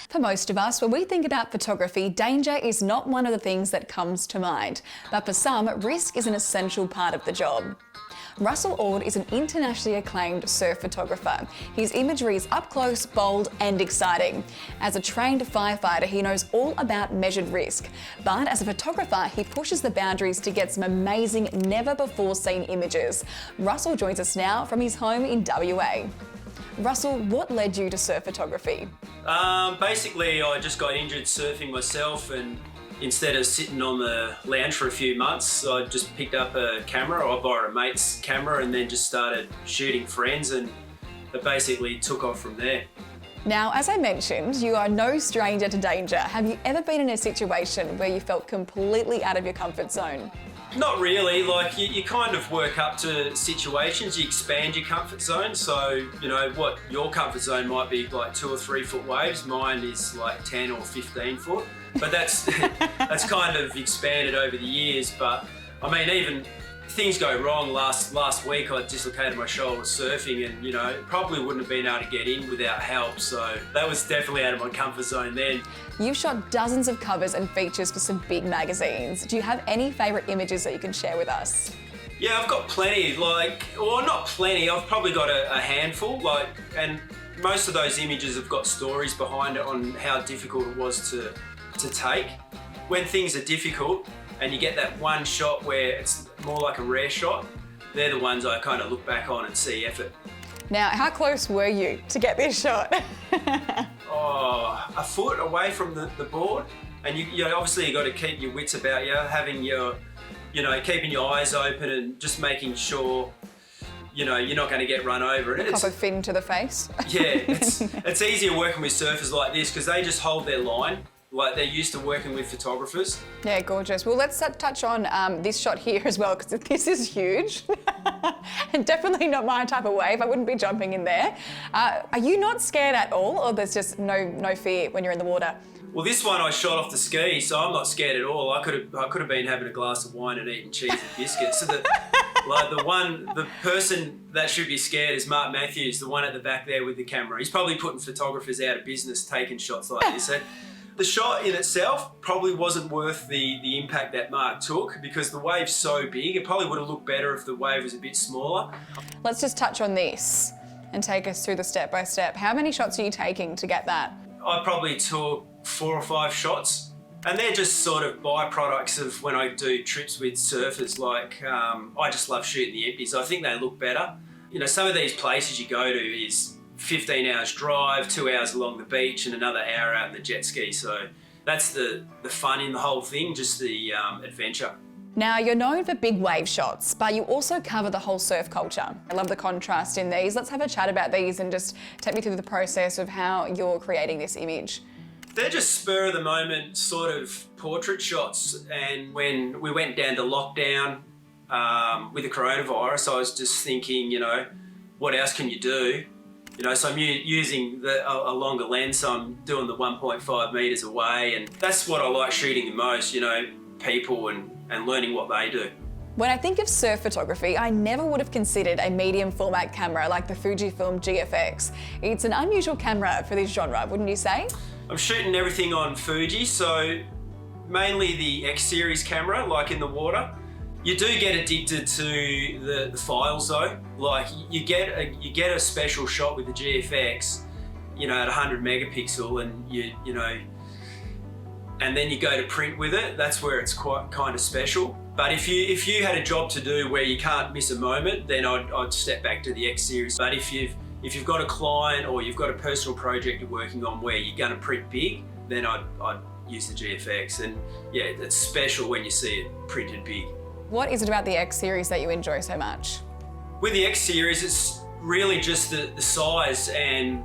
For most of us, when we think about photography, danger is not one of the things that comes to mind. But for some, risk is an essential part of the job. Russell Ord is an internationally acclaimed surf photographer. His imagery is up close, bold and exciting. As a trained firefighter, he knows all about measured risk. But as a photographer, he pushes the boundaries to get some amazing, never-before-seen images. Russell joins us now from his home in WA. Russell, what led you to surf photography? Basically, I just got injured surfing myself, and instead of sitting on the lounge for a few months, I just picked up a camera. I borrowed a mate's camera and then just started shooting friends, and it basically took off from there. Now, as I mentioned, you are no stranger to danger. Have you ever been in a situation where you felt completely out of your comfort zone? Not really. Like, you kind of work up to situations, you expand your comfort zone. So, you know, what your comfort zone might be like 2 or 3 foot waves, mine is like 10 or 15 foot. But that's kind of expanded over the years. But I mean, even things go wrong. Last week I dislocated my shoulder surfing, and you know, probably wouldn't have been able to get in without help. So that was definitely out of my comfort zone then. You've shot dozens of covers and features for some big magazines. Do you have any favourite images that you can share with us? Yeah, I've got plenty. Well, not plenty. I've probably got a handful. And most of those images have got stories behind it on how difficult it was to take. When things are difficult and you get that one shot where it's more like a rare shot, they're the ones I kind of look back on and see effort. Now, how close were you to get this shot? A foot away from the board. And you obviously, you got to keep your wits about you, having keeping your eyes open and just making sure, you know, you're not going to get run over. A proper fin to the face. Yeah, it's easier working with surfers like this because they just hold their line. Like, they're used to working with photographers. Yeah, gorgeous. Well, let's touch on this shot here as well, because this is huge. And definitely not my type of wave. I wouldn't be jumping in there. Are you not scared at all, or there's just no fear when you're in the water? Well, this one I shot off the ski, so I'm not scared at all. I could have been having a glass of wine and eating cheese and biscuits. So the person that should be scared is Mark Matthews, the one at the back there with the camera. He's probably putting photographers out of business taking shots like this. And the shot in itself probably wasn't worth the impact that Mark took, because the wave's so big. It probably would have looked better if the wave was a bit smaller. Let's just touch on this and take us through the step by step. How many shots are you taking to get that? I probably took 4 or 5 shots, and they're just sort of byproducts of when I do trips with surfers. I just love shooting the empties. I think they look better. You know, some of these places you go to is 15 hours drive, 2 hours along the beach and another hour out in the jet ski. So that's the fun in the whole thing, just the adventure. Now, you're known for big wave shots, but you also cover the whole surf culture. I love the contrast in these. Let's have a chat about these and just take me through the process of how you're creating this image. They're just spur of the moment sort of portrait shots. And when we went down to lockdown with the coronavirus, I was just thinking, you know, what else can you do? You know, so I'm using a longer lens, so I'm doing the 1.5 metres away, and that's what I like shooting the most, you know, people and learning what they do. When I think of surf photography, I never would have considered a medium format camera like the Fujifilm GFX. It's an unusual camera for this genre, wouldn't you say? I'm shooting everything on Fuji, so mainly the X series camera, like in the water. You do get addicted to the files though. Like, you get a special shot with the GFX, you know, at 100 megapixel, and you know, and then you go to print with it. That's where it's quite kind of special. But if you had a job to do where you can't miss a moment, then I'd step back to the X series. But if you've got a client or you've got a personal project you're working on where you're going to print big, then I'd use the GFX. And yeah, it's special when you see it printed big. What is it about the X series that you enjoy so much? With the X series, it's really just the size, and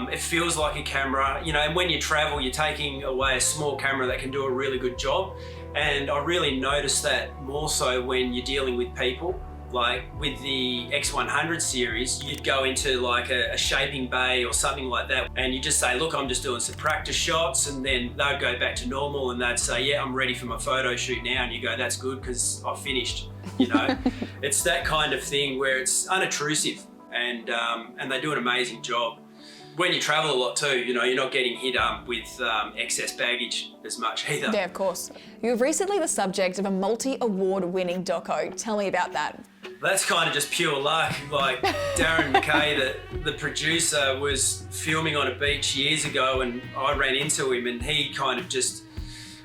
it feels like a camera, you know, and when you travel, you're taking away a small camera that can do a really good job. And I really noticed that more so when you're dealing with people. Like with the X100 series, you'd go into like a shaping bay or something like that, and you just say, look, I'm just doing some practice shots, and then they'd go back to normal and they'd say, yeah, I'm ready for my photo shoot now. And you go, that's good, because I've finished, you know. It's that kind of thing where it's unobtrusive, and they do an amazing job. when you travel a lot too, you know, you're not getting hit up with excess baggage as much either. Yeah, of course. You were recently the subject of a multi-award winning doco. Tell me about that. That's kind of just pure luck. Like Darren McKay, the producer, was filming on a beach years ago, and I ran into him, and he kind of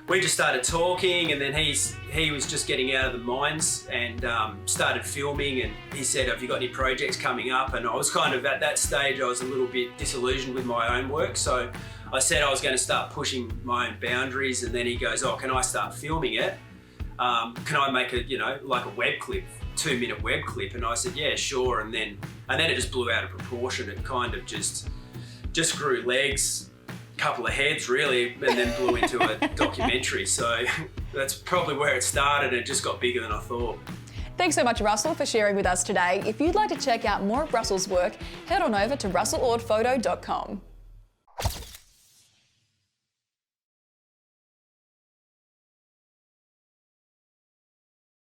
we just started talking, and then he was just getting out of the mines and started filming, and he said, have you got any projects coming up? And I was kind of at that stage, I was a little bit disillusioned with my own work, so I said I was going to start pushing my own boundaries, and then he goes, oh, can I start filming it? Can I make like a web clip, 2-minute web clip? And I said, yeah, sure. And then it just blew out of proportion. It kind of just grew legs, couple of heads really, and then blew into a documentary. So that's probably where it started. It just got bigger than I thought. Thanks so much, Russell, for sharing with us today. If you'd like to check out more of Russell's work, head on over to russellordphoto.com.